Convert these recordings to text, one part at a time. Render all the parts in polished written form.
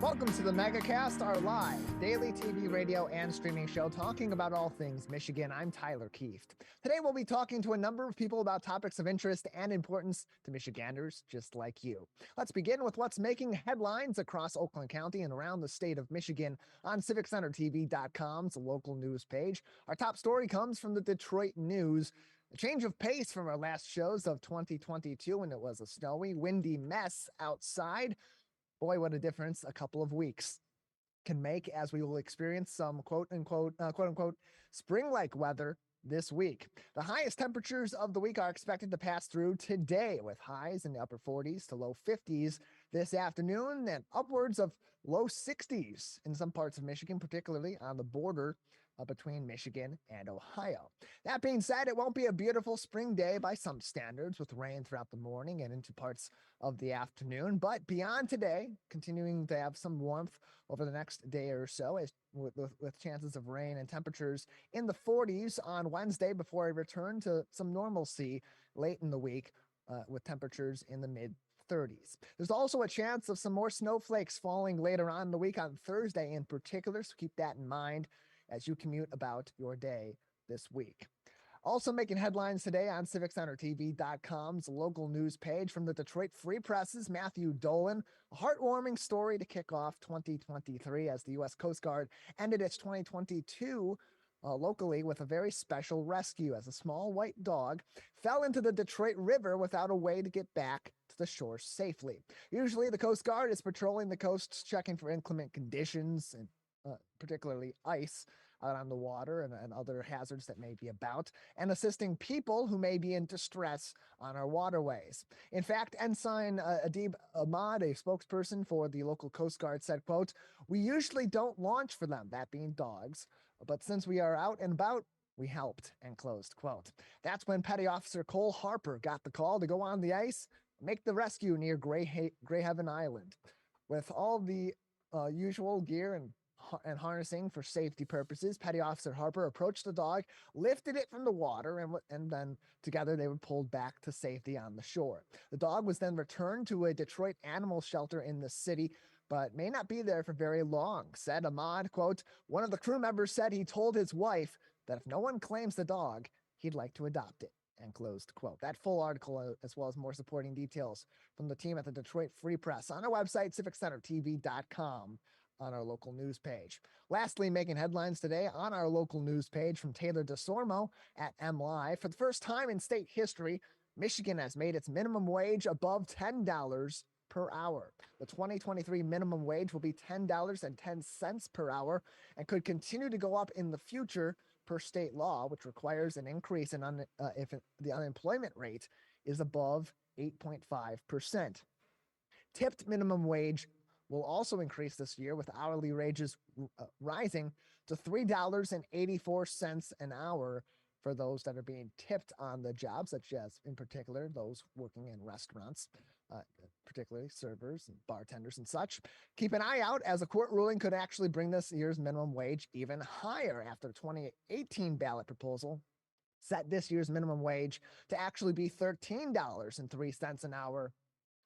Welcome to the Megacast, our live daily TV, radio, and streaming show talking about all things Michigan. I'm Tyler Kieft. Today we'll be talking to a number of people about topics of interest and importance to Michiganders just like you. Let's begin with what's making headlines across Oakland County and around the state of Michigan on CivicCenterTV.com's local news page. Our top story comes from the Detroit News. A change of pace from our last shows of 2022 when it was a snowy, windy mess outside. Boy, what a difference a couple of weeks can make, as we will experience some quote unquote spring-like weather this week. The highest temperatures of the week are expected to pass through today, with highs in the upper 40s to low 50s this afternoon and upwards of low 60s in some parts of Michigan, particularly on the border between Michigan and Ohio. That being said, it won't be a beautiful spring day by some standards, with rain throughout the morning and into parts of the afternoon. But beyond today, continuing to have some warmth over the next day or so, as with chances of rain and temperatures in the 40s on Wednesday before I return to some normalcy late in the week with temperatures in the mid 30s. There's also a chance of some more snowflakes falling later on in the week on Thursday in particular, so keep that in mind as you commute about your day this week. Also making headlines today on CivicCenterTV.com's local news page from the Detroit Free Press's Matthew Dolan, a heartwarming story to kick off 2023 as the U.S. Coast Guard ended its 2022 locally with a very special rescue as a small white dog fell into the Detroit River without a way to get back to the shore safely. Usually the Coast Guard is patrolling the coasts, checking for inclement conditions and particularly ice out on the water and other hazards that may be about, and assisting people who may be in distress on our waterways. In fact, Ensign Adib Ahmad, a spokesperson for the local Coast Guard, said, quote, "We usually don't launch for them," that being dogs, "but since we are out and about, we helped," end closed quote. That's when Petty Officer Cole Harper got the call to go on the ice, make the rescue near Greyhaven Island. With all the usual gear and harnessing for safety purposes, Petty Officer Harper approached the dog, lifted it from the water, and then together they were pulled back to safety on the shore. The dog was then returned to a Detroit animal shelter in the city, but may not be there for very long, said Ahmad, quote, "One of the crew members said he told his wife that if no one claims the dog, he'd like to adopt it," and closed quote. That full article, as well as more supporting details from the team at the Detroit Free Press on our website, CivicCenterTV.com, on our local news page. Lastly, making headlines today on our local news page from Taylor DeSormo at MLive. For the first time in state history, Michigan has made its minimum wage above $10 per hour. The 2023 minimum wage will be $10.10 per hour and could continue to go up in the future per state law, which requires an increase in if the unemployment rate is above 8.5%. Tipped minimum wage will also increase this year, with hourly wages rising to $3.84 an hour for those that are being tipped on the job, such as, in particular, those working in restaurants, particularly servers and bartenders and such. Keep an eye out, as a court ruling could actually bring this year's minimum wage even higher after the 2018 ballot proposal set this year's minimum wage to actually be $13.03 an hour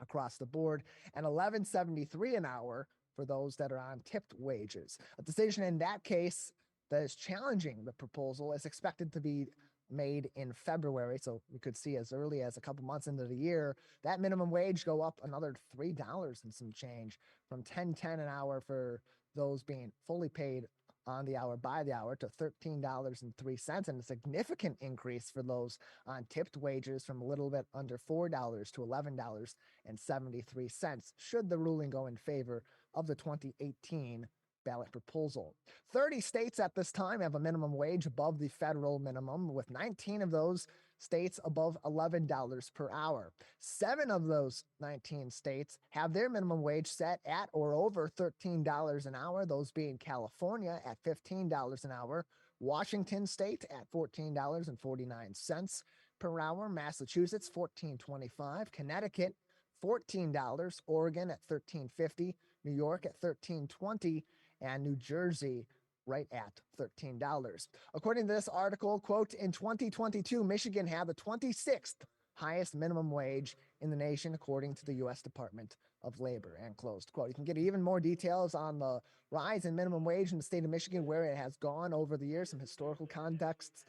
across the board, and $11.73 an hour for those that are on tipped wages. A decision in that case that is challenging the proposal is expected to be made in February, so we could see as early as a couple months into the year that minimum wage go up another $3 and some change, from $10.10 an hour for those being fully paid on the hour by the hour to $13.03, and a significant increase for those on tipped wages from a little bit under $4 to $11.73, should the ruling go in favor of the 2018 ballot proposal. 30 states at this time have a minimum wage above the federal minimum, with 19 of those states above $11 per hour. 7 of those 19 states have their minimum wage set at or over $13 an hour, those being California at $15 an hour, Washington State at $14.49 per hour, Massachusetts $14.25, Connecticut $14, Oregon at $13.50, New York at $13.20, and New Jersey right at $13. According to this article, quote, in 2022, Michigan had the 26th highest minimum wage in the nation, according to the U.S. Department of Labor, and closed quote. You can get even more details on the rise in minimum wage in the state of Michigan, where it has gone over the years, some historical contexts,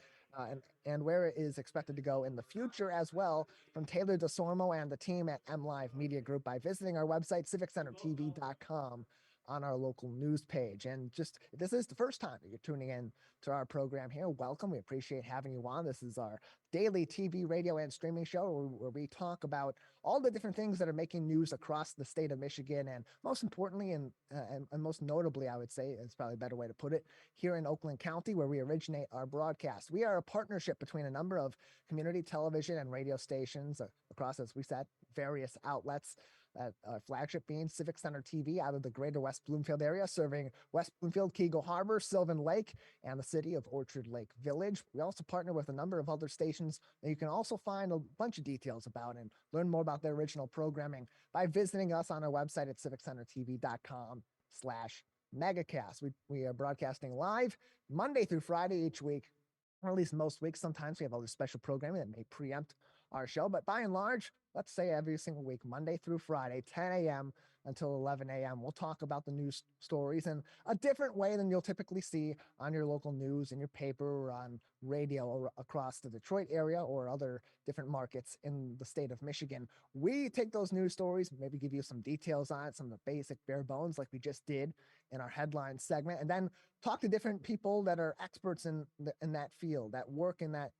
and where it is expected to go in the future as well, from Taylor DeSormo and the team at MLive Media Group, by visiting our website, civiccentertv.com, on our local news page. And just, if this is the first time that you're tuning in to our program here, welcome. We appreciate having you on. This is our daily TV, radio, and streaming show where we talk about all the different things that are making news across the state of Michigan, and most importantly, and most notably, I would say, it's probably a better way to put it, here in Oakland County, where we originate our broadcast. We are a partnership between a number of community television and radio stations across, as we said, various outlets. Our flagship being Civic Center TV out of the greater West Bloomfield area, serving West Bloomfield, Keagle Harbor, Sylvan Lake, and the city of Orchard Lake Village. We also partner with a number of other stations that you can also find a bunch of details about and learn more about their original programming by visiting us on our website at civiccentertv.com/megacast. We are broadcasting live Monday through Friday each week, or at least most weeks. Sometimes we have other special programming that may preempt our show, but by and large, let's say every single week, Monday through Friday, 10 a.m. until 11 a.m. We'll talk about the news stories in a different way than you'll typically see on your local news, in your paper, or on radio, or across the Detroit area or other different markets in the state of Michigan. We take those news stories, maybe give you some details on it, some of the basic bare bones like we just did in our headline segment, and then talk to different people that are experts in that field, that work in that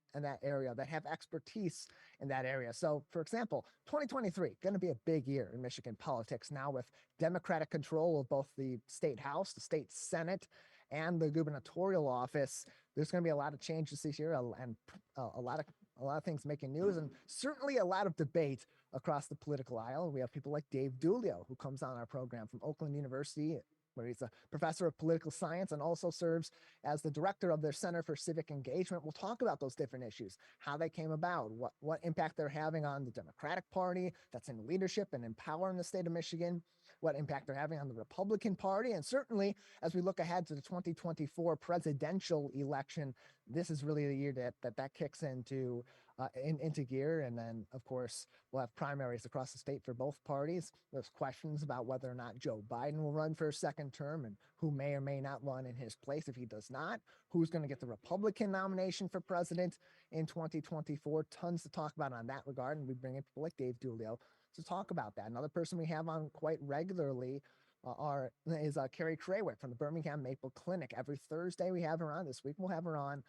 area, that have expertise in that area. So, for example, 2023 going to be a big year in Michigan politics now, with Democratic control of both the state house, the state senate, and the gubernatorial office. There's going to be a lot of changes this year, and a lot of things making news, and certainly a lot of debate across the political aisle. We have people like Dave Dulio, who comes on our program from Oakland University, where he's a professor of political science and also serves as the director of their Center for Civic Engagement. We'll talk about those different issues, how they came about, what impact they're having on the Democratic Party that's in leadership and in power in the state of Michigan, what impact they're having on the Republican Party, and certainly as we look ahead to the 2024 presidential election, this is really the year that kicks into gear. And then, of course, we'll have primaries across the state for both parties. There's questions about whether or not Joe Biden will run for a second term, and who may or may not run in his place if he does not. Who's going to get the Republican nomination for president in 2024? Tons to talk about on that regard, and we bring in people like Dave Dulio to talk about that. Another person we have on quite regularly is Carrie Krawick from the Birmingham Maple Clinic. Every Thursday we have her on. This week we'll have her on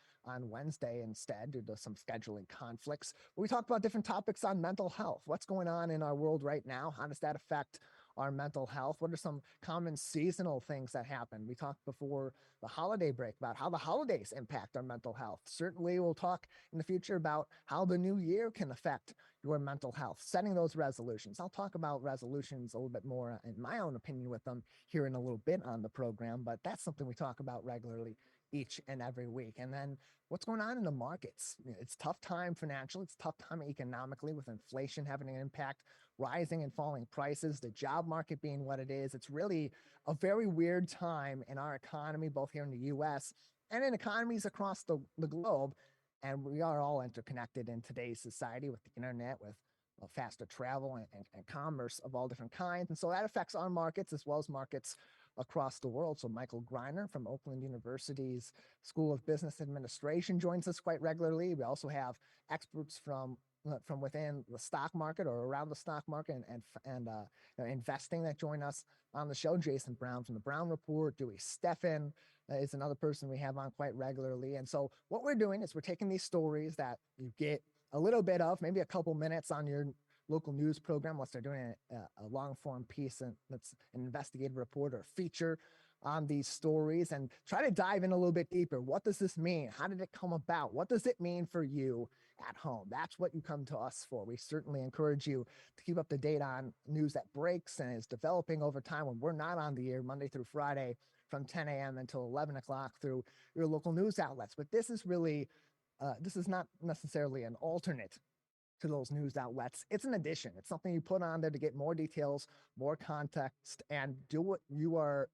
Wednesday instead, due to some scheduling conflicts. But we talk about different topics on mental health. What's going on in our world right now? How does that affect our mental health? What are some common seasonal things that happen? We talked before the holiday break about how the holidays impact our mental health. Certainly we'll talk in the future about how the new year can affect your mental health, setting those resolutions. I'll talk about resolutions a little bit more, in my own opinion, with them here in a little bit on the program, but that's something we talk about regularly each and every week. And then what's going on in the markets? It's tough time financially, it's tough time economically, with inflation having an impact, rising and falling prices, the job market being what it is. It's really a very weird time in our economy, both here in the US and in economies across the globe. And we are all interconnected in today's society with the internet, with faster travel and commerce of all different kinds. And so that affects our markets as well as markets across the world. So Michael Greiner from Oakland University's School of Business Administration joins us quite regularly. We also have experts from within the stock market or around the stock market and investing that join us on the show. Jason Brown from the Brown Report, Dewey Steffen is another person we have on quite regularly. And so what we're doing is we're taking these stories that you get a little bit of, maybe a couple minutes on your local news program, unless they're doing a long form piece and that's an investigative report or feature on these stories, and try to dive in a little bit deeper. What does this mean? How did it come about? What does it mean for you at home? That's what you come to us for. We certainly encourage you to keep up to date on news that breaks and is developing over time when we're not on the air, Monday through Friday from 10 a.m. until 11 o'clock through your local news outlets. But this is really, this is not necessarily an alternate to those news outlets. It's an addition. It's something you put on there to get more details, more context, and do what you are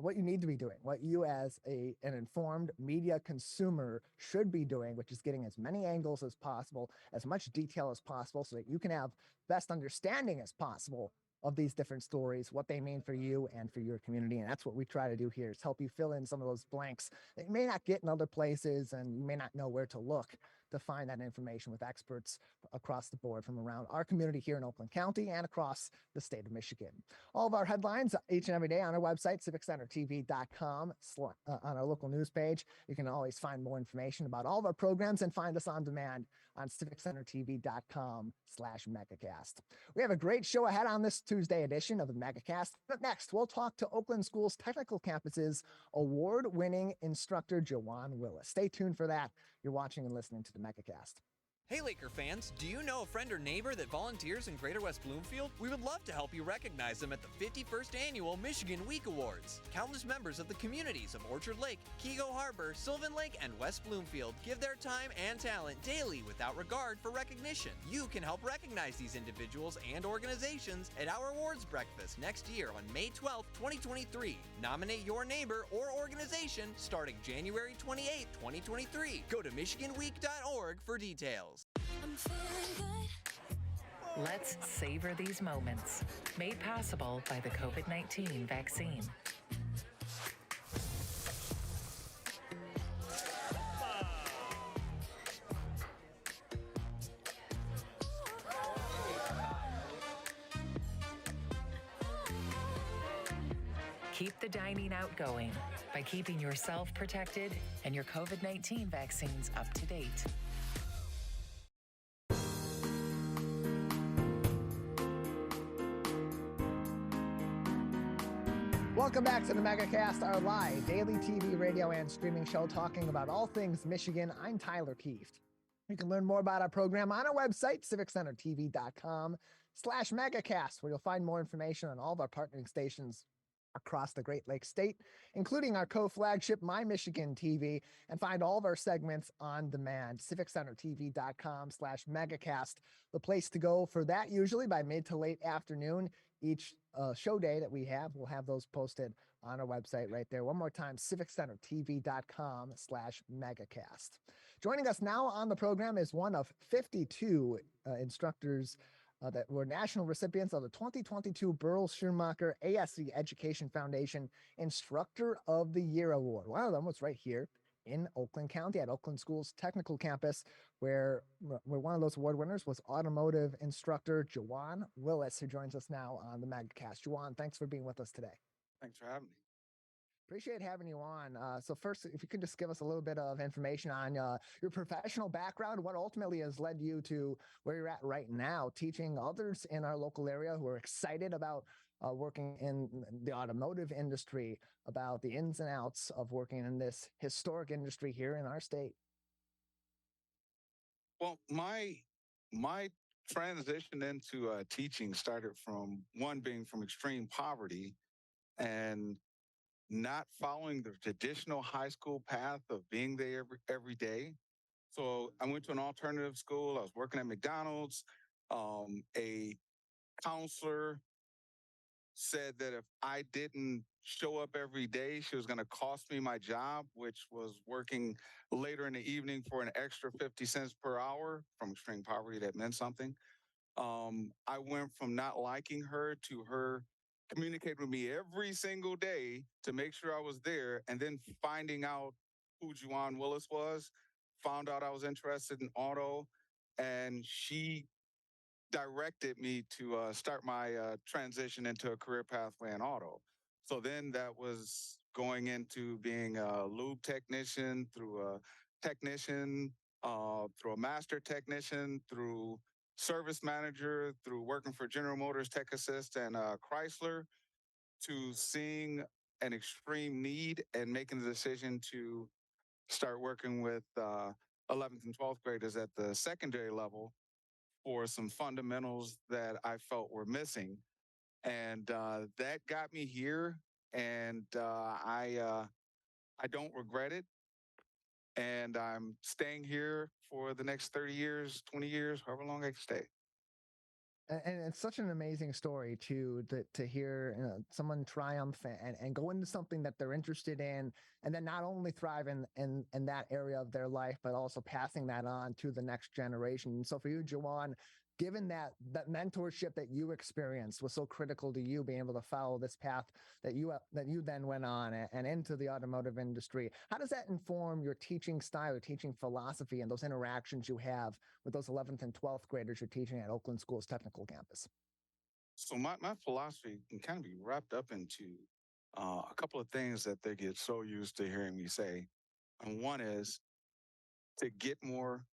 what you need to be doing, what you as an informed media consumer should be doing, which is getting as many angles as possible, as much detail as possible, so that you can have best understanding as possible of these different stories, what they mean for you and for your community. And that's what we try to do here, is help you fill in some of those blanks that you may not get in other places, and you may not know where to look to find that information with experts across the board from around our community here in Oakland County and across the state of Michigan. All of our headlines each and every day on our website, civiccentertv.com, on our local news page. You can always find more information about all of our programs and find us on demand on civiccentertv.com/megacast. We have a great show ahead on this Tuesday edition of the Megacast. But next, we'll talk to Oakland Schools Technical Campus's award-winning instructor, Juwan Willis. Stay tuned for that. You're watching and listening to the Megacast. Hey Laker fans, do you know a friend or neighbor that volunteers in Greater West Bloomfield? We would love to help you recognize them at the 51st Annual Michigan Week Awards. Countless members of the communities of Orchard Lake, Keego Harbor, Sylvan Lake, and West Bloomfield give their time and talent daily without regard for recognition. You can help recognize these individuals and organizations at our awards breakfast next year on May 12th, 2023. Nominate your neighbor or organization starting January 28th, 2023. Go to michiganweek.org for details. Let's savor these moments, made possible by the COVID-19 vaccine. Keep the dining out going by keeping yourself protected and your COVID-19 vaccines up to date. Welcome back to the Megacast, our live daily TV, radio, and streaming show talking about all things Michigan. I'm Tyler Kieft. You can learn more about our program on our website, civiccentertv.com/megacast, where you'll find more information on all of our partnering stations across the Great Lakes State, including our co-flagship My Michigan TV, and find all of our segments on demand. civiccentertv.com/megacast, the place to go for that, usually by mid to late afternoon. Each show day that we have, we'll have those posted on our website right there. One more time, civiccentertv.com/megacast. Joining us now on the program is one of 52 instructors that were national recipients of the 2022 Byrl Shoemaker ASE Education Foundation Instructor of the Year Award. One of them was right here in Oakland County at Oakland Schools Technical Campus, where one of those award winners was Automotive instructor Juwan Willis, who joins us now on the Megacast. Juwan, thanks for being with us today. Thanks for having me. Appreciate having you on. So first, if you could just give us a little bit of information on your professional background, what ultimately has led you to where you're at right now, teaching others in our local area who are excited about working in the automotive industry, about the ins and outs of working in this historic industry here in our state. Well, my transition into teaching started from being from extreme poverty and not following the traditional high school path of being there every day. So I went to an alternative school. I was working at McDonald's. A counselor said that if I didn't show up every day, she was going to cost me my job, which was working later in the evening for an extra 50 cents per hour. From extreme poverty, that meant something. I went from not liking her to her communicating with me every single day to make sure I was there, and then finding out who Juwan Willis was, found out I was interested in auto, and she directed me to start my transition into a career pathway in auto. So then that was going into being a lube technician, through a technician, through a master technician, through service manager, through working for General Motors Tech Assist and Chrysler, to seeing an extreme need and making the decision to start working with 11th and 12th graders at the secondary level for some fundamentals that I felt were missing. And that got me here, and I don't regret it. And I'm staying here for the next 30 years, 20 years, however long I can stay. And it's such an amazing story to hear someone triumph and go into something that they're interested in, and then not only thrive in that area of their life, but also passing that on to the next generation. And so for you, Juwan, given that mentorship that you experienced was so critical to you being able to follow this path that you then went on and into the automotive industry, how does that inform your teaching style, or teaching philosophy, and those interactions you have with those 11th and 12th graders you're teaching at Oakland School's technical campus? So my philosophy can kind of be wrapped up into a couple of things that they get so used to hearing me say. And one is to get more,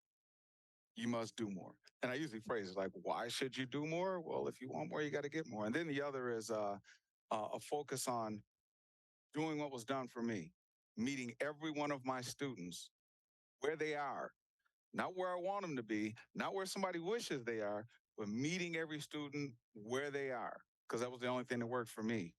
you must do more. And I usually phrase it like, why should you do more? Well, if you want more, you got to get more. And then the other is a focus on doing what was done for me, meeting every one of my students where they are, not where I want them to be, not where somebody wishes they are, but meeting every student where they are, because that was the only thing that worked for me.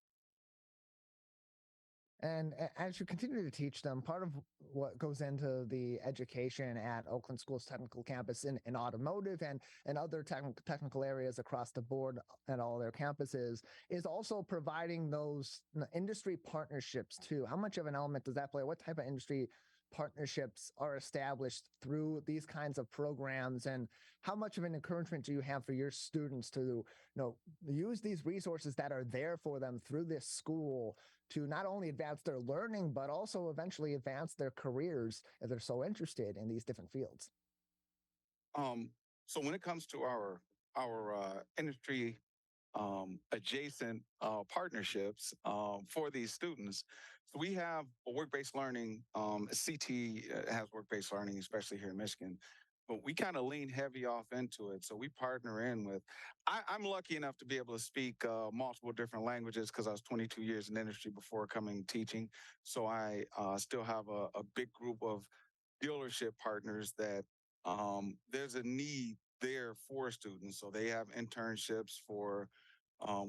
And as you continue to teach them, part of what goes into the education at Oakland School's technical campus in automotive and other technical areas across the board at all their campuses is also providing those industry partnerships too. How much of an element does that play? What type of industry partnerships are established through these kinds of programs, and how much of an encouragement do you have for your students to use these resources that are there for them through this school to not only advance their learning, but also eventually advance their careers if they're so interested in these different fields? Um, so when it comes to our industry adjacent partnerships for these students, so we have a work-based learning. CT has work-based learning, especially here in Michigan. But we kind of lean heavy off into it. So we partner in with, I'm lucky enough to be able to speak multiple different languages because I was 22 years in the industry before coming teaching. So I still have a big group of dealership partners that there's a need there for students. So they have internships for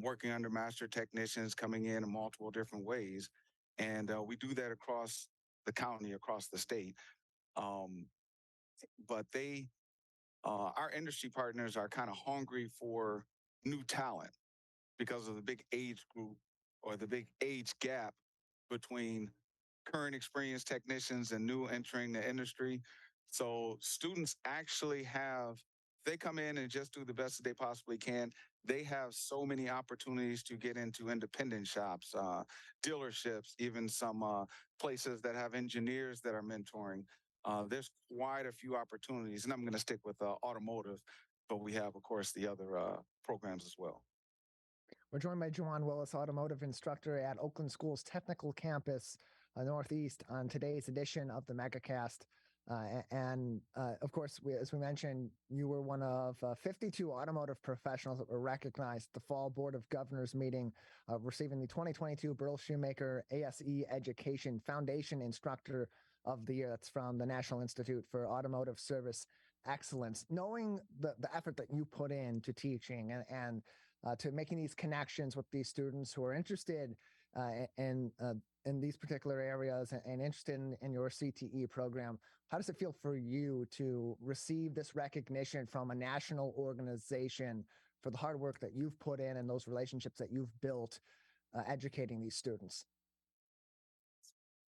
working under master technicians coming in multiple different ways. And we do that across the county, across the state. Um, but our industry partners are kind of hungry for new talent because of the big age group or the big age gap between current experienced technicians and new entering the industry. So students actually have, they come in and just do the best that they possibly can. They have so many opportunities to get into independent shops, dealerships, even some places that have engineers that are mentoring. There's quite a few opportunities, and I'm going to stick with automotive, but we have, of course, the other programs as well. We're joined by Juwan Willis, automotive instructor at Oakland School's technical campus Northeast on today's edition of the Megacast. Of course, as we mentioned, you were one of 52 automotive professionals that were recognized at the Fall Board of Governors meeting, receiving the 2022 Byrl Shoemaker ASE Education Foundation Instructor of the Year. That's from the National Institute for Automotive Service Excellence. Knowing the effort that you put into teaching and to making these connections with these students who are interested in these particular areas and interested in your CTE program, how does it feel for you to receive this recognition from a national organization for the hard work that you've put in and those relationships that you've built educating these students?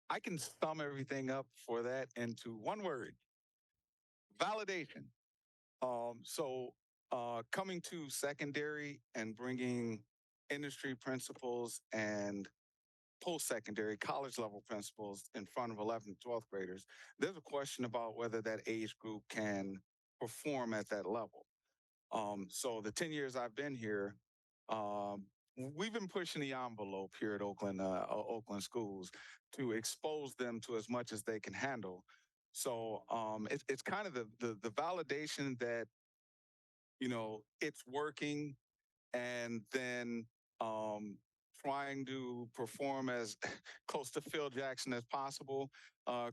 I can sum everything up for that into one word: validation. Coming to secondary and bringing industry principals and post-secondary college level principals in front of 11th and 12th graders, there's a question about whether that age group can perform at that level. So the 10 years I've been here, we've been pushing the envelope here at Oakland schools to expose them to as much as they can handle. So it's kind of the validation that, it's working, and then trying to perform as close to Phil Jackson as possible,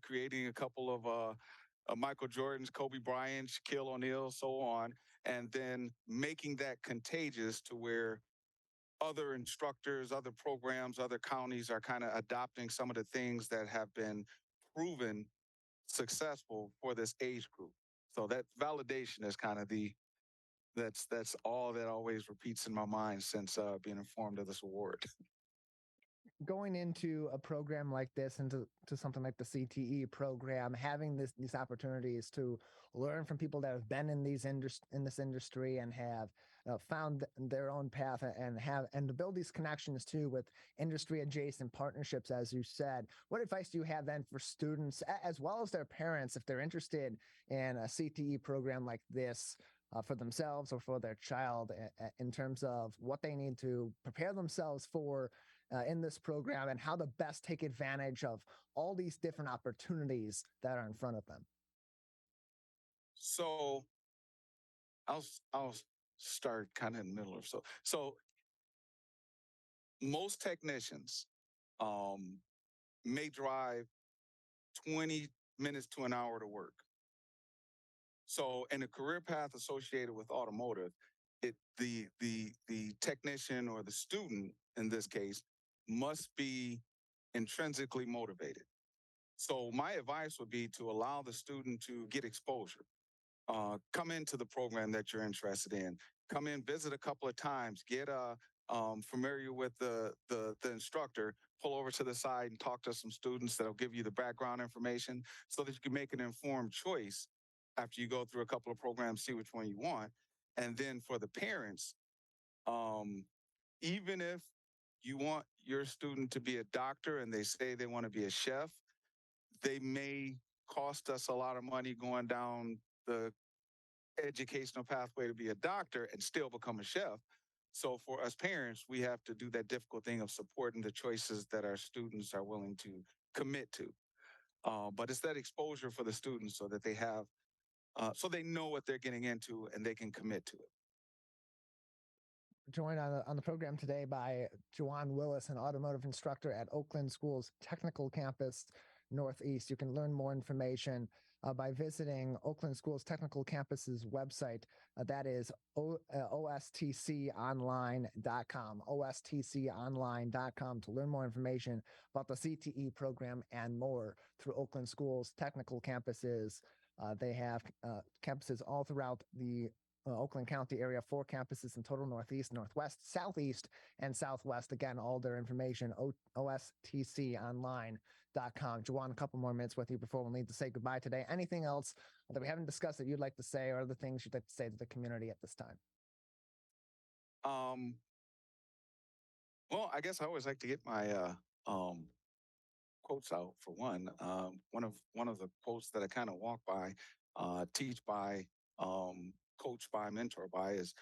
creating a couple of Michael Jordans, Kobe Bryant, Shaquille O'Neal, so on, and then making that contagious to where other instructors, other programs, other counties are kind of adopting some of the things that have been proven successful for this age group. So that validation is kind of that's all that always repeats in my mind since being informed of this award. Going into a program like this, into something like the CTE program, having these opportunities to learn from people that have been in this industry and have found their own path, and to build these connections too with industry adjacent partnerships, as you said. What advice do you have then for students as well as their parents if they're interested in a CTE program like this? For themselves or for their child, in terms of what they need to prepare themselves for in this program, and how to best take advantage of all these different opportunities that are in front of them. So I'll start kind of in the middle or so. So most technicians may drive 20 minutes to an hour to work. So in a career path associated with automotive, the technician or the student in this case must be intrinsically motivated. So my advice would be to allow the student to get exposure. Come into the program that you're interested in. Come in, visit a couple of times, get familiar with the instructor, pull over to the side and talk to some students that'll give you the background information so that you can make an informed choice after you go through a couple of programs, see which one you want. And then for the parents, even if you want your student to be a doctor and they say they want to be a chef, they may cost us a lot of money going down the educational pathway to be a doctor and still become a chef. So for us parents, we have to do that difficult thing of supporting the choices that our students are willing to commit to. But it's that exposure for the students so that they have, so they know what they're getting into and they can commit to it. Joined on the program today by Juwan Willis, an automotive instructor at Oakland School's Technical Campus Northeast. You can learn more information by visiting Oakland School's Technical Campus's website. That is ostconline.com, ostconline.com, to learn more information about the CTE program and more through Oakland School's Technical Campuses. They have campuses all throughout the Oakland County area, 4 campuses in total: Northeast, Northwest, Southeast, and Southwest. Again, all their information, ostconline.com. Juwan, a couple more minutes with you before we'll need to say goodbye today. Anything else that we haven't discussed that you'd like to say, or other things you'd like to say to the community at this time? Well, I guess I always like to get my quotes out for one. One of the quotes that I kind of walk by, teach by, coach by, mentor by is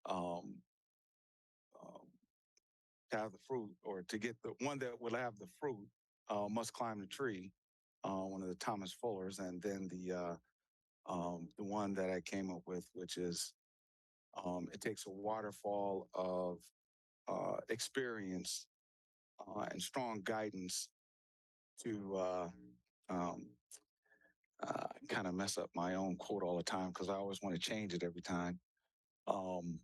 um, um, to have the fruit, or to get the one that will have the fruit must climb the tree. One of the Thomas Fullers, and then the one that I came up with, which is it takes a waterfall of experience and strong guidance to um, kind of mess up my own quote all the time because I always want to change it every time. Um,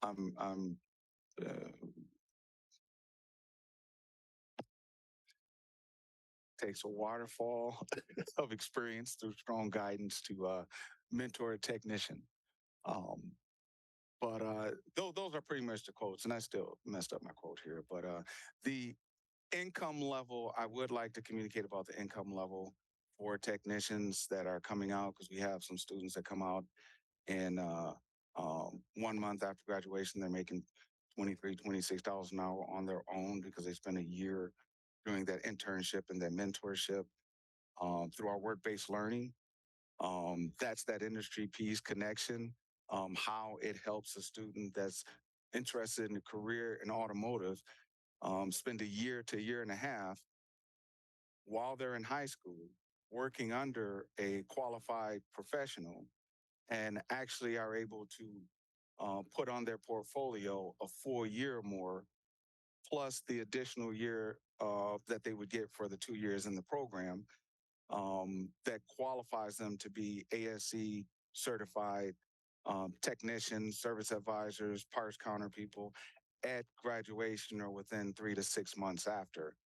I'm takes a waterfall of experience through strong guidance to mentor a technician. Um, but those are pretty much the quotes, and I still messed up my quote here. But the income level, I would like to communicate about the income level for technicians that are coming out, because we have some students that come out and 1 month after graduation, they're making $23, $26 an hour on their own because they spend a year doing that internship and that mentorship through our work-based learning. That's that industry piece connection, how it helps a student that's interested in a career in automotive spend a year to a year and a half while they're in high school working under a qualified professional, and actually are able to put on their portfolio a full year more, plus the additional year that they would get for the 2 years in the program, that qualifies them to be ASE certified technicians, service advisors, parts counter people at graduation or within 3 to 6 months after,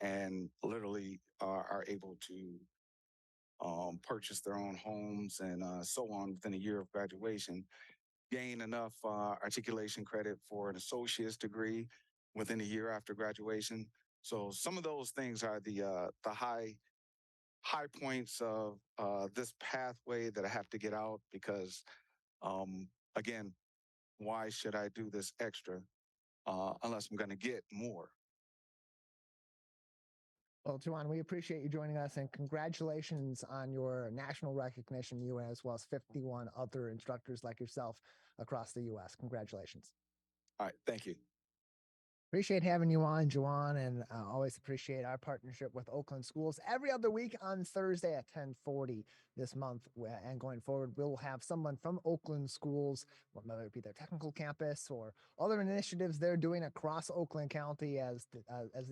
and literally are able to purchase their own homes, and so on within a year of graduation, gain enough articulation credit for an associate's degree within a year after graduation. So some of those things are the high points of this pathway that I have to get out because, again, why should I do this extra unless I'm going to get more? Well, Juwan, we appreciate you joining us and congratulations on your national recognition, you as well as 51 other instructors like yourself across the U.S. Congratulations. All right. Thank you. Appreciate having you on, Juwan, and always appreciate our partnership with Oakland Schools every other week on Thursday at 10:40 this month. And going forward, we'll have someone from Oakland Schools, whether it be their technical campus or other initiatives they're doing across Oakland County as the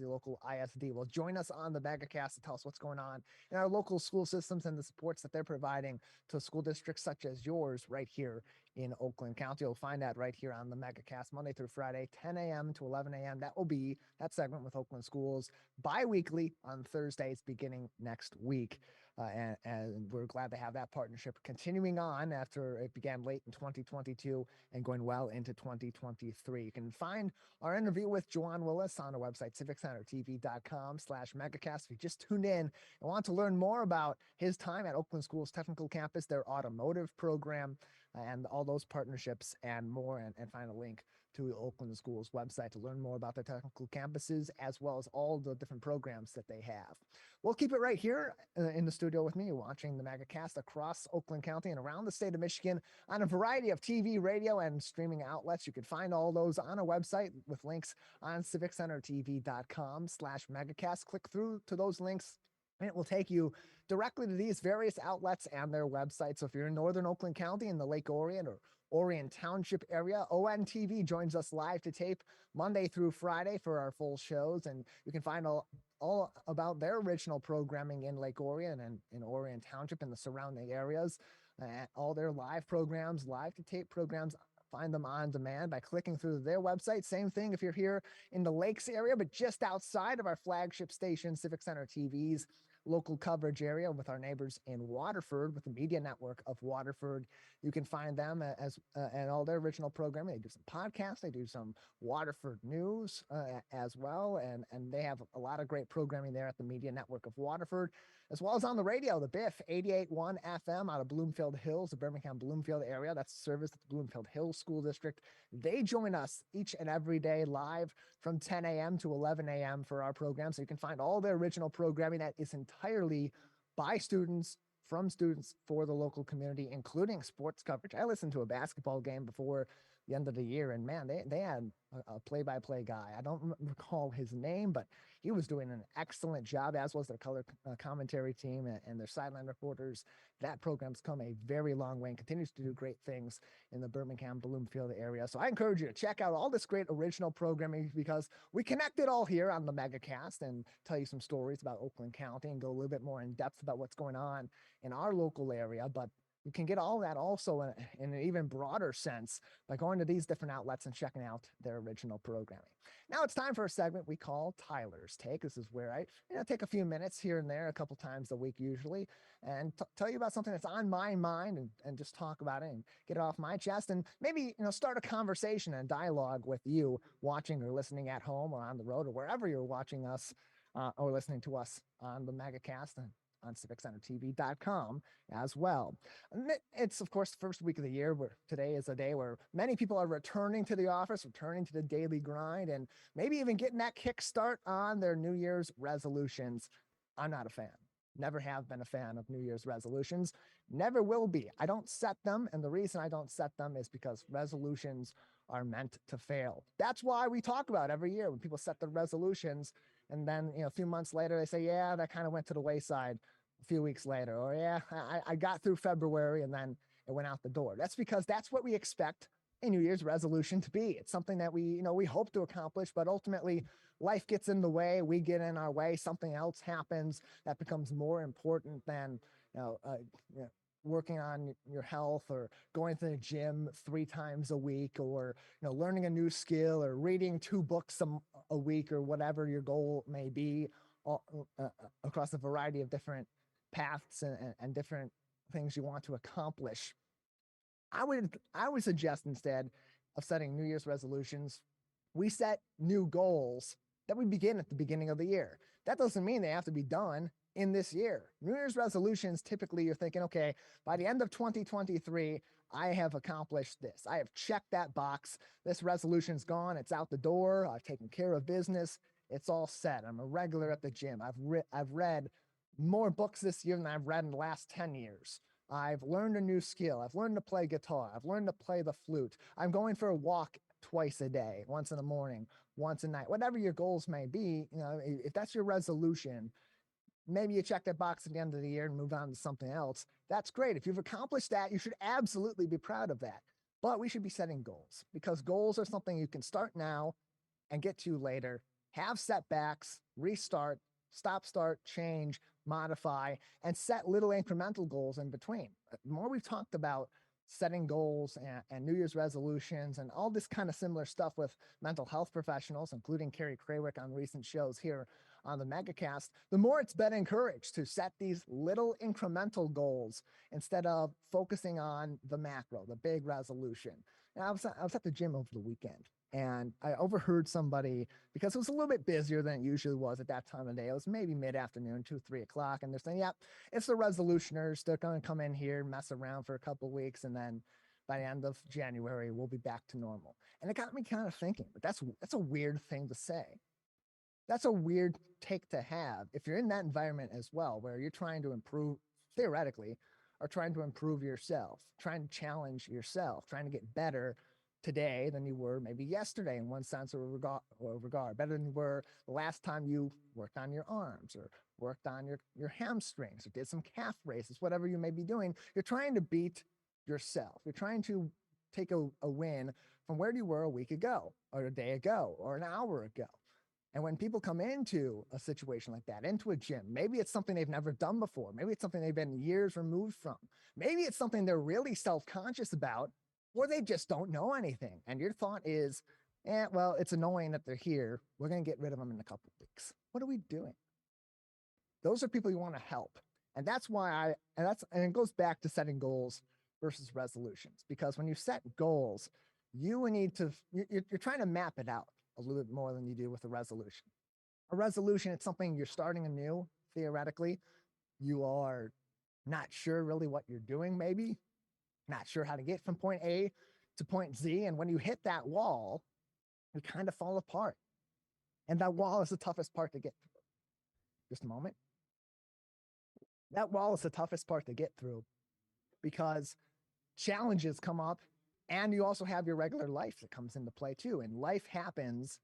local ISD, will join us on the Megacast to tell us what's going on in our local school systems and the supports that they're providing to school districts such as yours right here in Oakland County. You'll find that right here on the Megacast Monday through Friday, 10 a.m. to 11 a.m. That will be that segment with Oakland Schools bi-weekly on Thursdays beginning next week. And we're glad to have that partnership continuing on after it began late in 2022 and going well into 2023. You can find our interview with Juwan Willis on our website, civiccentertv.com/megacast. If you just tuned in and want to learn more about his time at Oakland Schools Technical Campus, their automotive program, and all those partnerships and more, and find a link to the Oakland Schools website to learn more about their technical campuses, as well as all the different programs that they have. We'll keep it right here in the studio with me, watching the Megacast across Oakland County and around the state of Michigan on a variety of TV, radio, and streaming outlets. You can find all those on our website with links on civiccentertv.com/megacast. Click through to those links and it will take you directly to these various outlets and their websites. So if you're in Northern Oakland County in the Lake Orion or Orion Township area, ONTV joins us live to tape Monday through Friday for our full shows. And you can find all about their original programming in Lake Orion and in Orion Township and the surrounding areas. All their live programs, live to tape programs, find them on demand by clicking through their website. Same thing if you're here in the Lakes area, but just outside of our flagship station, Civic Center TV's local coverage area with our neighbors in Waterford, with the media network of Waterford. You can find them and all their original programming. They do some podcasts, they do some Waterford news as well, and they have a lot of great programming there at the media network of Waterford, as well as on the radio, the Biff 88.1 FM out of Bloomfield Hills, the Birmingham Bloomfield area. That's service at the Bloomfield Hills School District. They join us each and every day live from 10 a.m. to 11 a.m. for our program. So you can find all their original programming that is entirely by students, from students, for the local community, including sports coverage. I listened to a basketball game before the end of the year, and man, they had a play-by-play guy. I don't recall his name, but he was doing an excellent job, as was their color commentary team and their sideline reporters. That program's come a very long way and continues to do great things in the Birmingham Bloomfield area. So I encourage you to check out all this great original programming, because we connect it all here on the Megacast and tell you some stories about Oakland County and go a little bit more in depth about what's going on in our local area. But you can get all that also in an even broader sense by going to these different outlets and checking out their original programming. Now it's time for a segment we call Tyler's Take. This is where I take a few minutes here and there, a couple times a week usually, and tell you about something that's on my mind and just talk about it and get it off my chest, and maybe start a conversation and dialogue with you watching or listening at home or on the road or wherever you're watching us or listening to us on the Megacast and on civiccentertv.com as well. It's, of course, the first week of the year, where today is a day where many people are returning to the office, returning to the daily grind, and maybe even getting that kickstart on their New Year's resolutions. I'm not a fan. Never have been a fan of New Year's resolutions. Never will be. I don't set them, and the reason I don't set them is because resolutions are meant to fail. That's why we talk about every year when people set their resolutions, and then a few months later they say, yeah, that kind of went to the wayside a few weeks later, or yeah, I got through February and then it went out the door. That's because that's what we expect a New Year's resolution to be. It's something that we hope to accomplish, but ultimately life gets in the way, we get in our way, something else happens that becomes more important than working on your health or going to the gym 3 times a week, or learning a new skill or reading 2 books a week, or whatever your goal may be across a variety of different paths and different things you want to accomplish, I would suggest instead of setting New Year's resolutions, we set new goals that we begin at the beginning of the year. That doesn't mean they have to be done in this year. New Year's resolutions, typically you're thinking, okay, by the end of 2023, I have accomplished this. I have checked that box. This resolution's gone. It's out the door. I've taken care of business. It's all set. I'm a regular at the gym. I've read more books this year than I've read in the last 10 years. I've learned a new skill. I've learned to play guitar. I've learned to play the flute. I'm going for a walk twice a day, once in the morning, once a night, whatever your goals may be. If that's your resolution, maybe you check that box at the end of the year and move on to something else. That's great. If you've accomplished that, you should absolutely be proud of that. But we should be setting goals, because goals are something you can start now and get to later, have setbacks, restart, stop, start, change, modify, and set little incremental goals in between. The more we've talked about setting goals and New Year's resolutions and all this kind of similar stuff with mental health professionals, including Carrie Krawick on recent shows here on the Megacast, the more it's been encouraged to set these little incremental goals instead of focusing on the macro, the big resolution. And I was at the gym over the weekend, and I overheard somebody, because it was a little bit busier than it usually was at that time of day. It was maybe mid-afternoon, 2-3 o'clock. And they're saying, yeah, it's the resolutioners. They're going to come in here, mess around for a couple of weeks. And then by the end of January, we'll be back to normal. And it got me kind of thinking, but that's a weird thing to say. That's a weird take to have if you're in that environment as well, where you're trying to improve, theoretically, or trying to improve yourself, trying to challenge yourself, trying to get better today than you were maybe yesterday in one sense or regard, better than you were the last time you worked on your arms or worked on your hamstrings or did some calf raises, whatever you may be doing. You're trying to beat yourself. You're trying to take a win from where you were a week ago or a day ago or an hour ago. And when people come into a situation like that, into a gym, maybe it's something they've never done before. Maybe it's something they've been years removed from. Maybe it's something they're really self-conscious about, or they just don't know anything. And your thought is, well, it's annoying that they're here. We're going to get rid of them in a couple of weeks. What are we doing? Those are people you want to help. And that's why and it goes back to setting goals versus resolutions, because when you set goals, you're trying to map it out a little bit more than you do with a resolution. A resolution, it's something you're starting anew, theoretically. You are not sure really what you're doing, maybe. Not sure how to get from point A to point Z. And when you hit that wall, you kind of fall apart. And that wall is the toughest part to get through. Just a moment. That wall is the toughest part to get through because challenges come up, and you also have your regular life that comes into play too. And life happens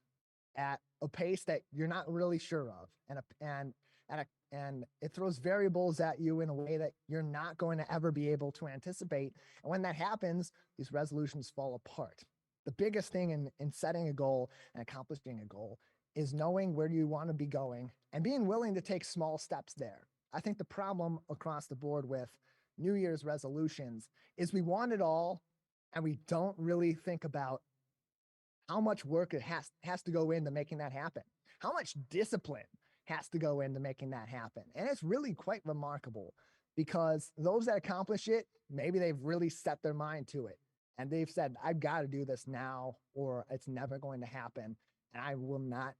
at a pace that you're not really sure of. And it throws variables at you in a way that you're not going to ever be able to anticipate. And when that happens, these resolutions fall apart. The biggest thing in setting a goal and accomplishing a goal is knowing where you want to be going and being willing to take small steps there. I think the problem across the board with New Year's resolutions is we want it all, and we don't really think about how much work it has to go into making that happen, how much discipline has to go into making that happen. And it's really quite remarkable, because those that accomplish it, maybe they've really set their mind to it and they've said, I've got to do this now or it's never going to happen. And I will not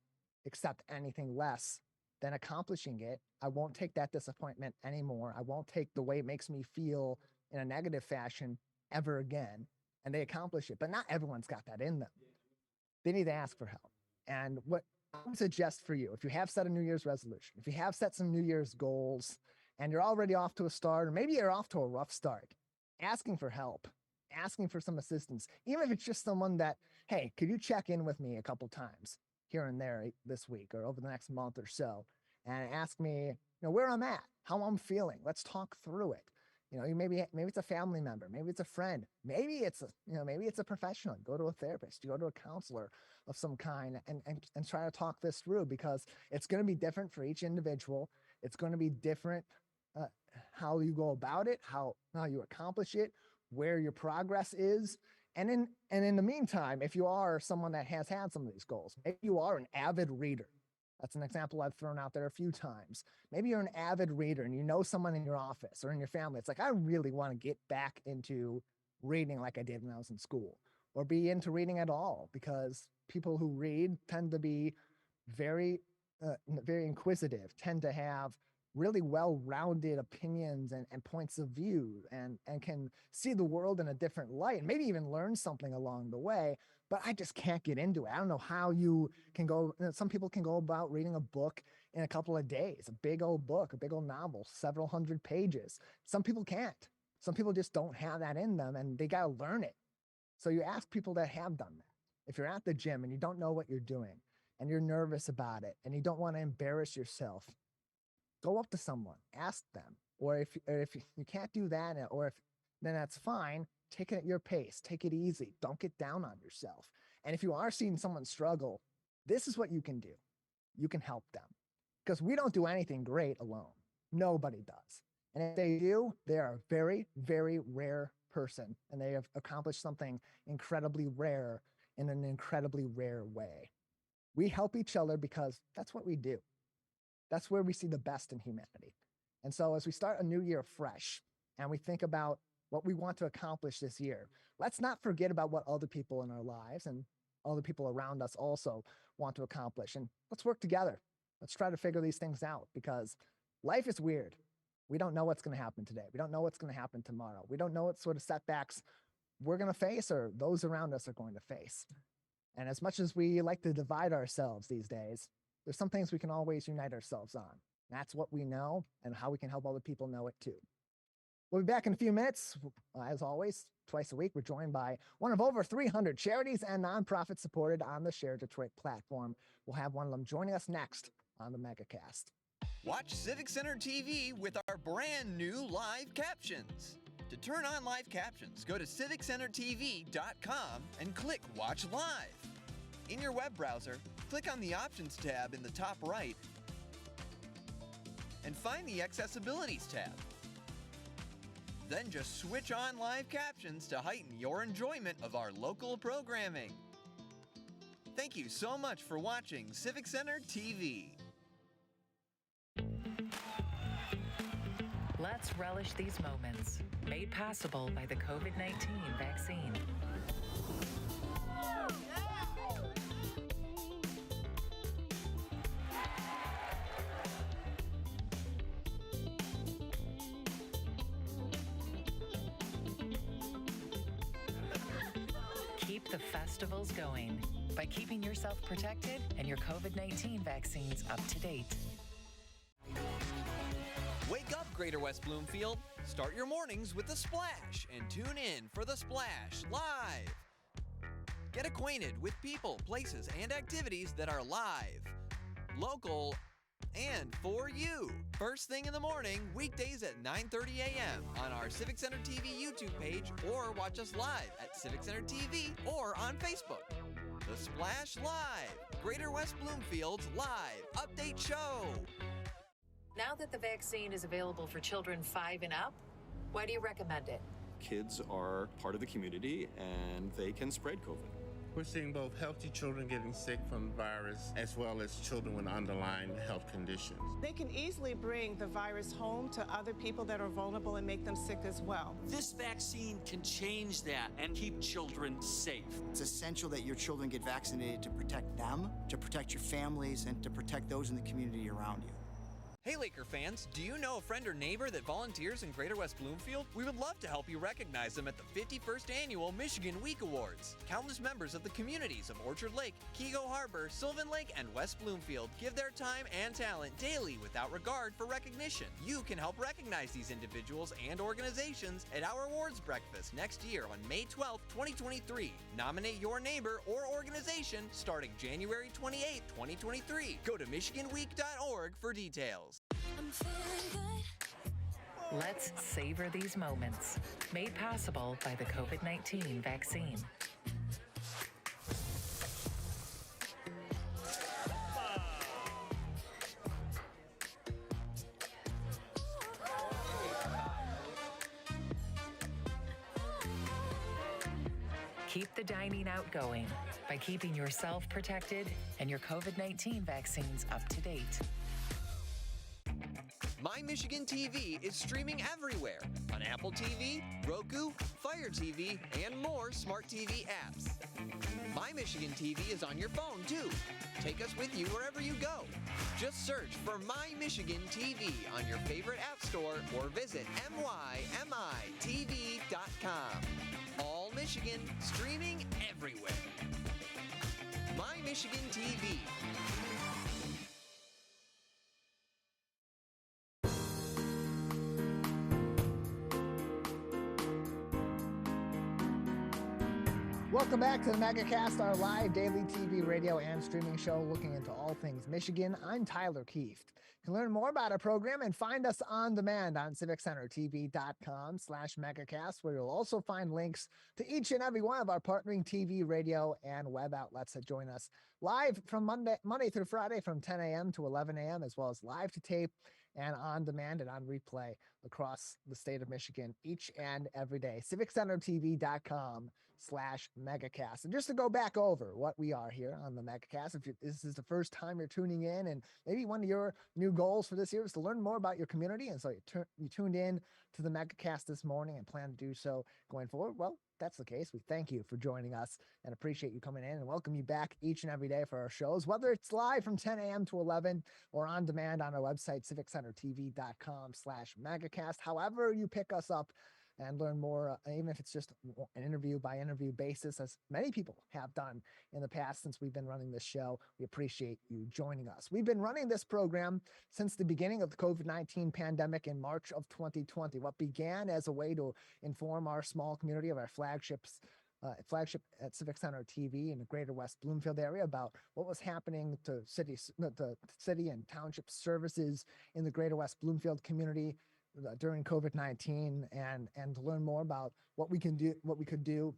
accept anything less than accomplishing it. I won't take that disappointment anymore. I won't take the way it makes me feel in a negative fashion ever again. And they accomplish it. But not everyone's got that in them. They need to ask for help. And what I would suggest for you, if you have set a New Year's resolution, if you have set some New Year's goals and you're already off to a start, or maybe you're off to a rough start, asking for help, asking for some assistance, even if it's just someone that, hey, could you check in with me a couple times here and there this week or over the next month or so, and ask me, where I'm at, how I'm feeling. Let's talk through it. Maybe it's a family member, maybe it's a friend, maybe it's a professional. Go to a therapist, you go to a counselor of some kind and try to talk this through, because it's going to be different for each individual. It's going to be different how you go about it, how you accomplish it, where your progress is. And in the meantime, if you are someone that has had some of these goals, maybe you are an avid reader. That's an example I've thrown out there a few times. Maybe you're an avid reader and you know someone in your office or in your family. It's like, I really want to get back into reading like I did when I was in school, or be into reading at all, because people who read tend to be very, very inquisitive, tend to have really well-rounded opinions and points of view, and can see the world in a different light and maybe even learn something along the way. But I just can't get into it. I don't know how you can go. Some people can go about reading a book in a couple of days, a big old book, a big old novel, several hundred pages. Some people can't. Some people just don't have that in them, and they got to learn it. So you ask people that have done that. If you're at the gym and you don't know what you're doing and you're nervous about it and you don't want to embarrass yourself, go up to someone, ask them. Or if you can't do that, then that's fine. Take it at your pace. Take it easy. Don't get down on yourself. And if you are seeing someone struggle, this is what you can do. You can help them, because we don't do anything great alone. Nobody does. And if they do, they are a very, very rare person, and they have accomplished something incredibly rare in an incredibly rare way. We help each other because that's what we do. That's where we see the best in humanity. And so as we start a new year fresh and we think about what we want to accomplish this year, let's not forget about what other people in our lives and other people around us also want to accomplish. And let's work together. Let's try to figure these things out, because life is weird. We don't know what's going to happen today. We don't know what's going to happen tomorrow. We don't know what sort of setbacks we're going to face or those around us are going to face. And as much as we like to divide ourselves these days, there's some things we can always unite ourselves on. That's what we know and how we can help other people know it too. We'll be back in a few minutes. As always, twice a week, we're joined by one of over 300 charities and nonprofits supported on the Share Detroit platform. We'll have one of them joining us next on the Megacast. Watch Civic Center TV with our brand new live captions. To turn on live captions, go to civiccentertv.com and click Watch Live. In your web browser, click on the Options tab in the top right and find the Accessibilities tab. Then just switch on live captions to heighten your enjoyment of our local programming. Thank you so much for watching Civic Center TV. Let's relish these moments, made possible by the COVID-19 vaccine. Keep the festivals going by keeping yourself protected and your COVID-19 vaccines up to date. Wake up, Greater West Bloomfield. Start your mornings with The Splash and tune in for The Splash Live. Get acquainted with people, places, and activities that are live, local, and for you. First thing in the morning, weekdays at 9:30 a.m. on our Civic Center TV YouTube page, or watch us live at Civic Center TV or on Facebook. The Splash Live, Greater West Bloomfield's live update show. Now that the vaccine is available for children 5 and up, why do you recommend it? Kids are part of the community and they can spread COVID. We're seeing both healthy children getting sick from the virus as well as children with underlying health conditions. They can easily bring the virus home to other people that are vulnerable and make them sick as well. This vaccine can change that and keep children safe. It's essential that your children get vaccinated to protect them, to protect your families, and to protect those in the community around you. Hey Laker fans, do you know a friend or neighbor that volunteers in Greater West Bloomfield? We would love to help you recognize them at the 51st Annual Michigan Week Awards. Countless members of the communities of Orchard Lake, Keego Harbor, Sylvan Lake, and West Bloomfield give their time and talent daily without regard for recognition. You can help recognize these individuals and organizations at our awards breakfast next year on May 12, 2023. Nominate your neighbor or organization starting January 28, 2023. Go to michiganweek.org for details. Let's savor these moments, made possible by the COVID-19 vaccine. Keep the dining out going by keeping yourself protected and your COVID-19 vaccines up to date. My Michigan TV is streaming everywhere on Apple TV, Roku, Fire TV, and more smart TV apps. My Michigan TV is on your phone too. Take us with you wherever you go. Just search for My Michigan TV on your favorite app store or visit mymitv.com. All Michigan, streaming everywhere. My Michigan TV. Welcome back to the Megacast, our live daily TV, radio, and streaming show looking into all things Michigan. I'm Tyler Kieft. You can learn more about our program and find us on demand on civiccentertv.com/Megacast, where you'll also find links to each and every one of our partnering TV, radio, and web outlets that join us live from Monday through Friday from 10 a.m. to 11 a.m., as well as live to tape and on demand and on replay across the state of Michigan each and every day. civiccentertv.com/Megacast. And just to go back over what we are here on the Megacast, if this is the first time you're tuning in, and maybe one of your new goals for this year is to learn more about your community, and so you tuned in to the Megacast this morning and plan to do so going forward, well, that's the case. We thank you for joining us and appreciate you coming in and welcome you back each and every day for our shows, whether it's live from 10 a.m. to 11 or on demand on our website, civiccentertv.com/Megacast. However you pick us up and learn more, even if it's just an interview by interview basis, as many people have done in the past since we've been running this show. We appreciate you joining us. We've been running this program since the beginning of the COVID-19 pandemic in March of 2020. What began as a way to inform our small community of our flagship at Civic Center TV in the greater West Bloomfield area about what was happening to the city and township services in the greater West Bloomfield community during COVID-19, and to learn more about what we could do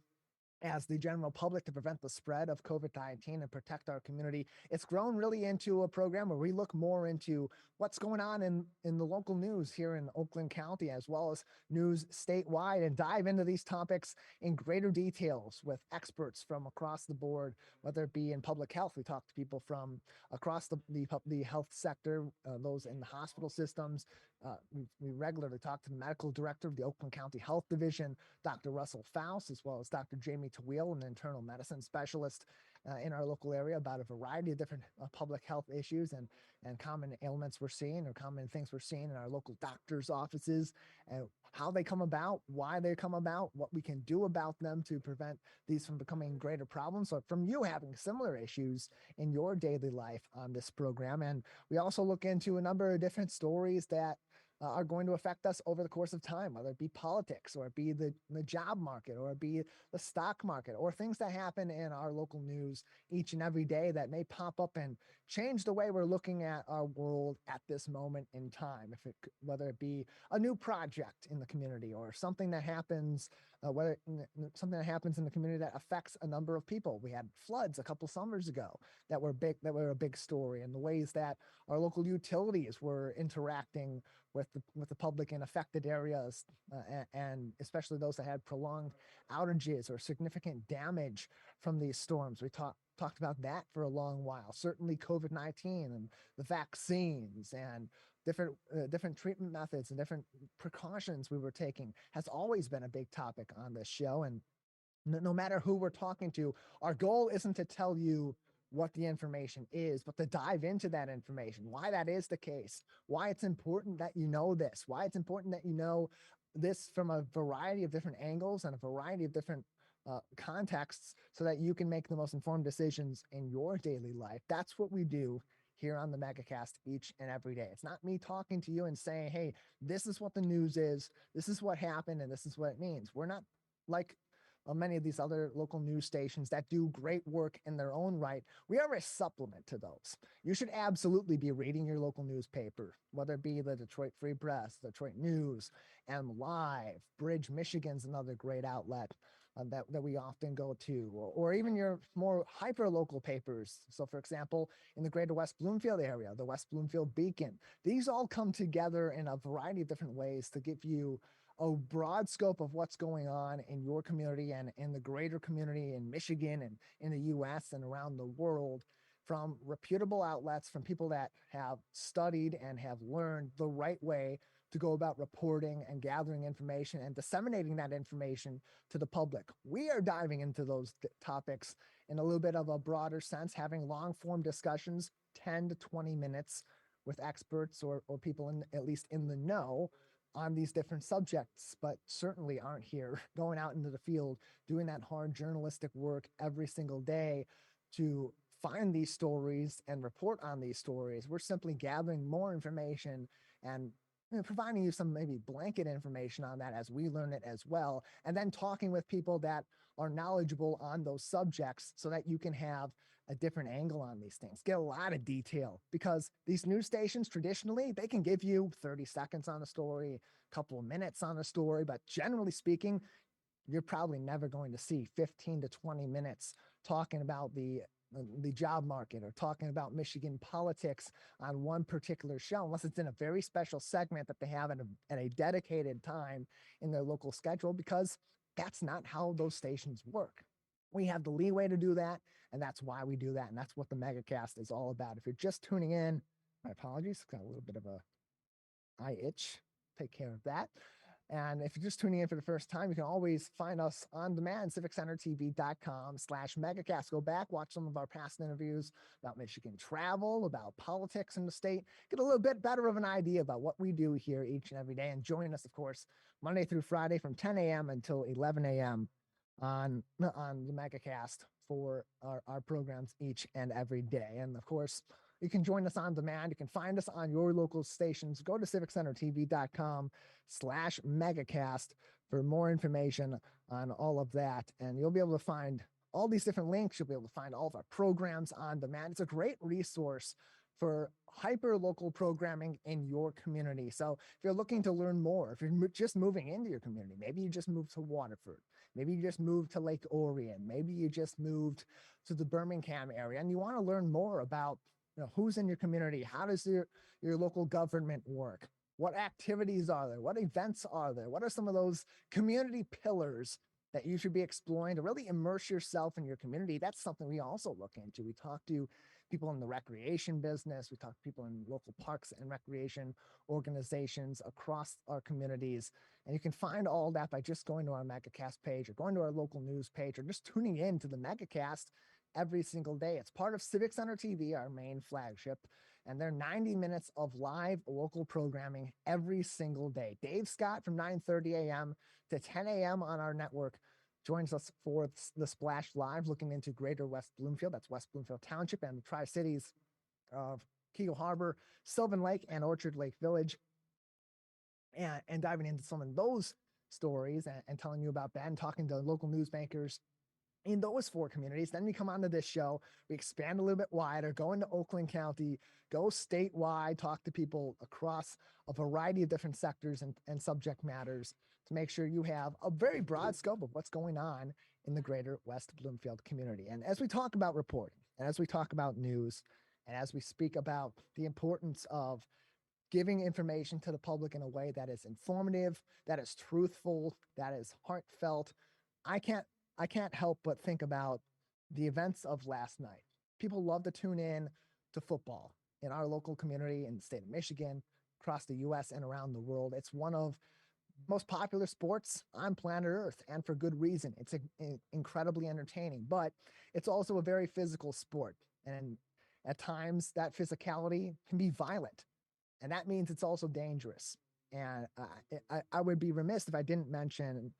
as the general public to prevent the spread of COVID-19 and protect our community. It's grown really into a program where we look more into what's going on in the local news here in Oakland County, as well as news statewide, and dive into these topics in greater details with experts from across the board, whether it be in public health. We talk to people from across the health sector, those in the hospital systems. We regularly talk to the medical director of the Oakland County Health Division, Dr. Russell Faust, as well as Dr. Jamie Tawil, an internal medicine specialist in our local area, about a variety of different public health issues and common ailments we're seeing, or common things we're seeing in our local doctors' offices, and how they come about, why they come about, what we can do about them to prevent these from becoming greater problems, or from you having similar issues in your daily life on this program. And we also look into a number of different stories that are going to affect us over the course of time, whether it be politics, or it be the job market, or it be the stock market, or things that happen in our local news each and every day that may pop up and change the way we're looking at our world at this moment in time. Whether it be a new project in the community, or something that happens, something that happens in the community that affects a number of people. We had floods a couple summers ago that were a big story, and the ways that our local utilities were interacting with the public in affected areas, and especially those that had prolonged outages or significant damage from these storms. We talked about that for a long while. Certainly COVID-19 and the vaccines and different treatment methods and different precautions we were taking has always been a big topic on this show. And no matter who we're talking to, our goal isn't to tell you what the information is, but to dive into that information, why that is the case, why it's important that you know this, why it's important that you know this from a variety of different angles and a variety of different contexts, so that you can make the most informed decisions in your daily life. That's what we do here on the Megacast each and every day. It's not me talking to you and saying, hey, this is what the news is, this is what happened, and this is what it means. We're not like many of these other local news stations that do great work in their own right. We are a supplement to those. You should absolutely be reading your local newspaper, whether it be the Detroit Free Press, Detroit News, M Live, Bridge, Michigan's another great outlet that we often go to, or even your more hyper local papers. So for example, in the greater West Bloomfield area, the West Bloomfield Beacon, these all come together in a variety of different ways to give you a broad scope of what's going on in your community and in the greater community in Michigan and in the US and around the world, from reputable outlets, from people that have studied and have learned the right way to go about reporting and gathering information and disseminating that information to the public. We are diving into those topics in a little bit of a broader sense, having long form discussions, 10 to 20 minutes with experts or people at least in the know on these different subjects, but certainly aren't here going out into the field, doing that hard journalistic work every single day to find these stories and report on these stories. We're simply gathering more information and providing you some maybe blanket information on that as we learn it as well, and then talking with people that are knowledgeable on those subjects so that you can have a different angle on these things, get a lot of detail, because these news stations traditionally, they can give you 30 seconds on a story, a couple of minutes on a story, but generally speaking, you're probably never going to see 15 to 20 minutes talking about the job market or talking about Michigan politics on one particular show, unless it's in a very special segment that they have at a dedicated time in their local schedule, because that's not how those stations work. We have the leeway to do that, and that's why we do that, and that's what the Megacast is all about. If you're just tuning in, my apologies, got a little bit of a eye itch. Take care of that. And if you're just tuning in for the first time, you can always find us on demand, civiccentertv.com/megacast. Go back, watch some of our past interviews about Michigan travel, about politics in the state, get a little bit better of an idea about what we do here each and every day. And join us, of course, Monday through Friday from 10 a.m. until 11 a.m. on the Megacast for our programs each and every day. And of course, you can join us on demand. You can find us on your local stations. Go to civiccentertv.com/megacast for more information on all of that. And you'll be able to find all these different links. You'll be able to find all of our programs on demand. It's a great resource for hyper local programming in your community. So if you're looking to learn more, if you're just moving into your community, maybe you just moved to Waterford, maybe you just moved to Lake Orion, maybe you just moved to the Birmingham area, and you want to learn more about who's in your community, how does your local government work, what activities are there, what events are there, what are some of those community pillars that you should be exploring to really immerse yourself in your community. That's something we also look into. We talk to people in the recreation business. We talk to people in local parks and recreation organizations across our communities. And you can find all that by just going to our Megacast page or going to our local news page or just tuning in to the Megacast every single day. It's part of Civic Center TV, our main flagship, and they're 90 minutes of live local programming every single day. Dave Scott from 9:30 a.m. to 10 a.m. on our network joins us for the Splash Live, looking into greater West Bloomfield. That's West Bloomfield Township and the Tri-Cities of Keego Harbor, Sylvan Lake, and Orchard Lake Village, and diving into some of those stories and telling you about that and talking to local newsmakers in those four communities. Then we come onto this show, we expand a little bit wider, go into Oakland County, go statewide, talk to people across a variety of different sectors and subject matters to make sure you have a very broad scope of what's going on in the greater West Bloomfield community. And as we talk about reporting, and as we talk about news, and as we speak about the importance of giving information to the public in a way that is informative, that is truthful, that is heartfelt, I can't help but think about the events of last night. People love to tune in to football in our local community in the state of Michigan, across the US and around the world. It's one of the most popular sports on planet Earth, and for good reason. It's incredibly entertaining, but it's also a very physical sport. And at times that physicality can be violent, and that means it's also dangerous. And I would be remiss if I didn't mention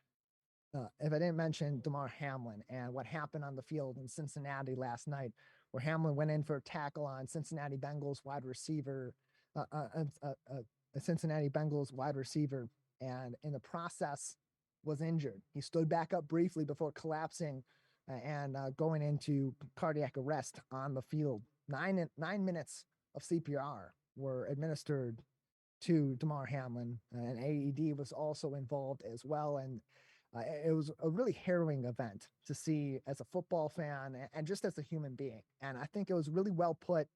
Damar Hamlin and what happened on the field in Cincinnati last night, where Hamlin went in for a tackle on Cincinnati Bengals wide receiver, and in the process was injured. He stood back up briefly before collapsing and going into cardiac arrest on the field. 9 minutes of CPR were administered to Damar Hamlin, and AED was also involved as well. And it was a really harrowing event to see as a football fan and just as a human being. And I think it was really well put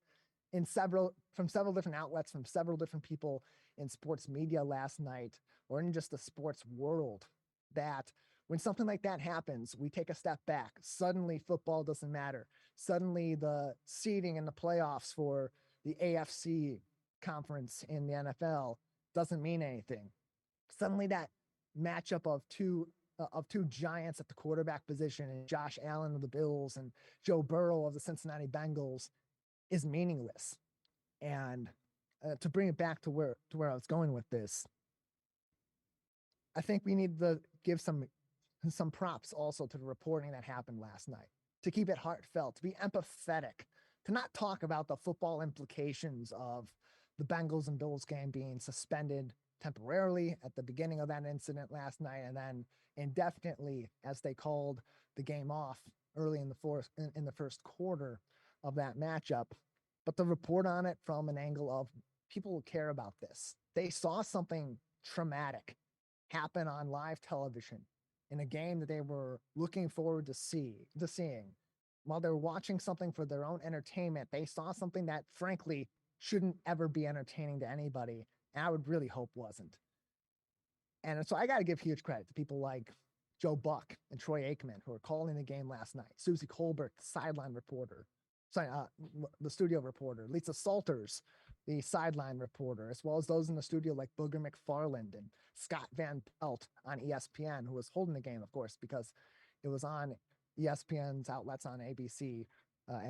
from several different outlets, from several different people in sports media last night, or in just the sports world, that when something like that happens, we take a step back. Suddenly football doesn't matter. Suddenly the seeding in the playoffs for the AFC conference in the NFL doesn't mean anything. Suddenly that matchup of two giants at the quarterback position, and Josh Allen of the Bills and Joe Burrow of the Cincinnati Bengals, is meaningless. And to bring it back to where I was going with this, I think we need to give some props also to the reporting that happened last night, to keep it heartfelt, to be empathetic, to not talk about the football implications of the Bengals and Bills game being suspended temporarily at the beginning of that incident last night, and then indefinitely as they called the game off early in the first quarter of that matchup. But the report on it from an angle of people who care about this. They saw something traumatic happen on live television in a game that they were looking forward to seeing. While they were watching something for their own entertainment, they saw something that frankly shouldn't ever be entertaining to anybody, and I would really hope wasn't. And so I got to give huge credit to people like Joe Buck and Troy Aikman, who were calling the game last night, Susie Colbert, the sideline reporter, the studio reporter, Lisa Salters, the sideline reporter, as well as those in the studio like Booger McFarland and Scott Van Pelt on ESPN, who was holding the game, of course, because it was on ESPN's outlets on ABC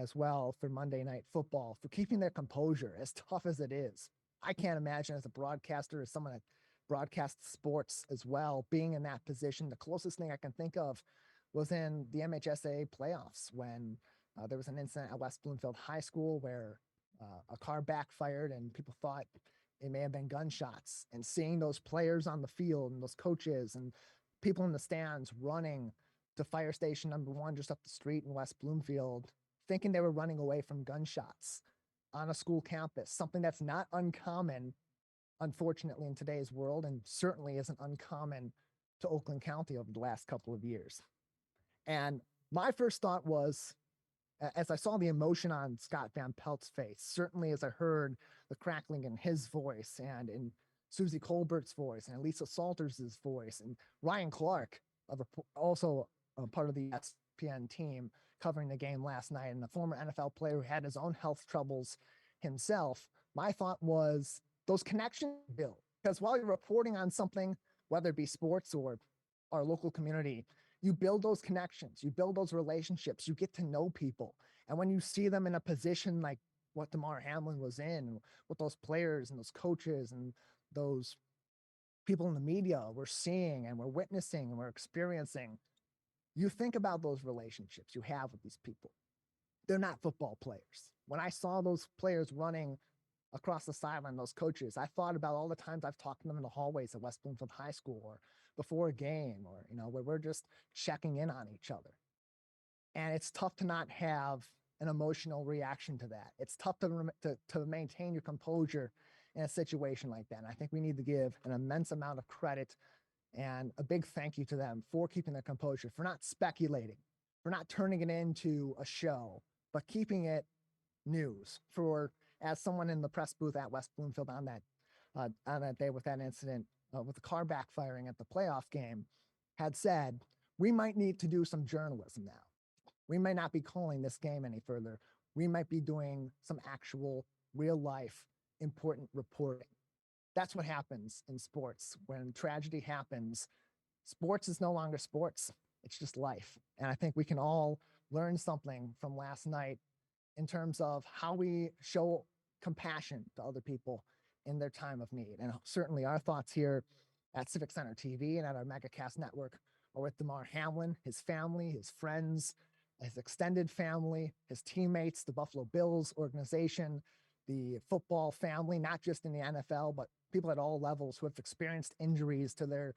as well for Monday Night Football, for keeping their composure, as tough as it is. I can't imagine as a broadcaster, as someone that broadcasts sports as well, being in that position. The closest thing I can think of was in the MHSAA playoffs when there was an incident at West Bloomfield High School where a car backfired and people thought it may have been gunshots, and seeing those players on the field and those coaches and people in the stands running to fire station number 1 just up the street in West Bloomfield, thinking they were running away from gunshots on a school campus, something that's not uncommon, unfortunately, in today's world, and certainly isn't uncommon to Oakland County over the last couple of years. And my first thought was, as I saw the emotion on Scott Van Pelt's face, certainly as I heard the crackling in his voice and in Susie Colbert's voice and Lisa Salters' voice and Ryan Clark, also part of the ESPN team covering the game last night, and a former NFL player who had his own health troubles himself, my thought was those connections build. Because while you're reporting on something, whether it be sports or our local community, you build those connections, you build those relationships, you get to know people. And when you see them in a position like what Damar Hamlin was in, what those players and those coaches and those people in the media were seeing and we're witnessing and we're experiencing, you think about those relationships you have with these people. They're not football players. When I saw those players running across the sideline, those coaches, I thought about all the times I've talked to them in the hallways at West Bloomfield High School or before a game, or, where we're just checking in on each other. And it's tough to not have an emotional reaction to that. It's tough to maintain your composure in a situation like that. And I think we need to give an immense amount of credit and a big thank you to them for keeping their composure, for not speculating, for not turning it into a show, but keeping it news. For, as someone in the press booth at West Bloomfield on that day with that incident, with the car backfiring at the playoff game, had said, we might need to do some journalism now. We might not be calling this game any further. We might be doing some actual real life important reporting. That's what happens in sports. When tragedy happens, sports is no longer sports. It's just life. And I think we can all learn something from last night in terms of how we show compassion to other people in their time of need. And certainly our thoughts here at Civic Center TV and at our Megacast network are with Damar Hamlin, his family, his friends, his extended family, his teammates, the Buffalo Bills organization, the football family, not just in the NFL, but people at all levels who have experienced injuries to their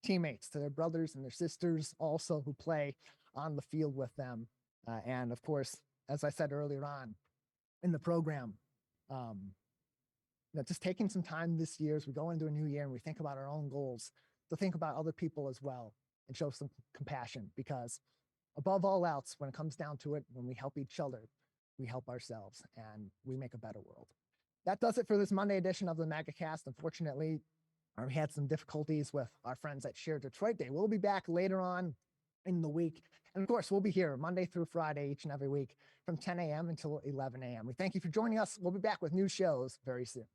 teammates, to their brothers and their sisters also who play on the field with them. And of course, as I said earlier on in the program, just taking some time this year as we go into a new year and we think about our own goals, to think about other people as well and show some compassion, because above all else, when it comes down to it, when we help each other, we help ourselves and we make a better world. That does it for this Monday edition of the Megacast. Unfortunately, we had some difficulties with our friends at Share Detroit Day. We'll be back later on in the week. And of course, we'll be here Monday through Friday, each and every week from 10 a.m. until 11 a.m. We thank you for joining us. We'll be back with new shows very soon.